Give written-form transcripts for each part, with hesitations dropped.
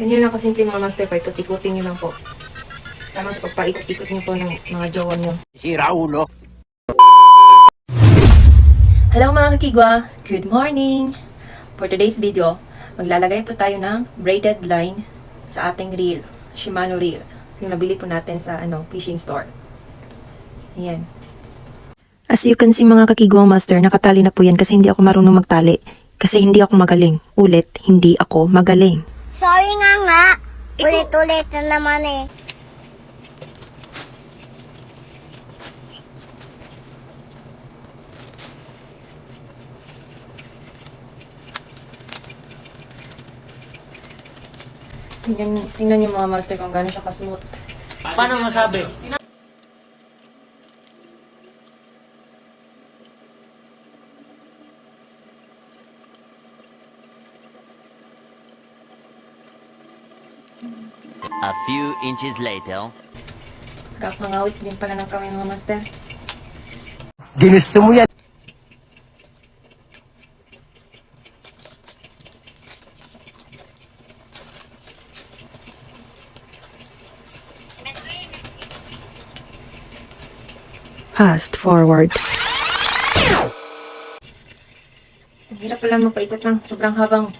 Ganyan lang kasimple mga master, paikot-ikutin nyo lang po. Sama sa pagpaikot-ikot nyo po ng mga jowa nyo. Sira ulo. Hello mga kakigwa! Good morning! For today's video, maglalagay po tayo ng braided line sa ating reel, Shimano reel. Yung nabili po natin sa fishing store. Ayan. As you can see mga kakigwa master, nakatali na po yan kasi hindi ako marunong magtali. Kasi hindi ako magaling. Ulit, hindi ako magaling. Sorry nga. Ulit-ulit na naman eh. Tingnan niyo mga master kung gano'n siya kasmooth. Paano masabi? A few inches later. Kakangawit din pala ng kamay mga master. Ginusto mo yan. Fast forward. Ang hirap pala mapaikot lang. Sobrang habang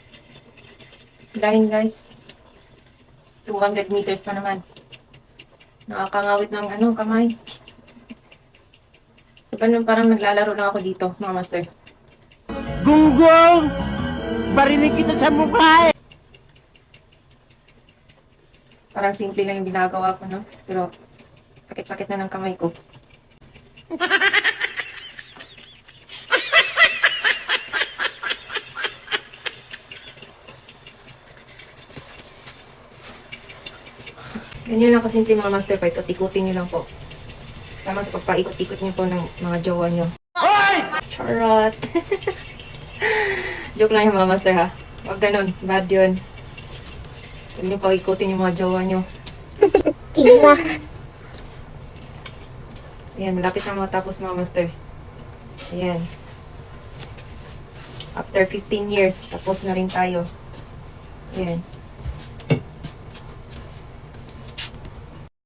line guys. 200 meters pa naman. Nakakangawit ng kamay. So, ganun, parang naglalaro lang ako dito, mga master. Gunggong! Barinig kita sa mukha eh! Parang simple lang yung ginagawa ko, no? Pero sakit-sakit na ng kamay ko. Ganyan lang kasimple mga master, paikot-ikutin nyo lang po. Sama sa pagpaikot-ikot nyo po ng mga jowa nyo. Hoy! Charot! Joke lang yung mga master ha. Huwag ganun, bad yun. Huwag nyo paikutin yung mga jowa nyo. Kila. Ayan, malapit na matapos mga master. Ayan. After 15 years, tapos na rin tayo. Ayan.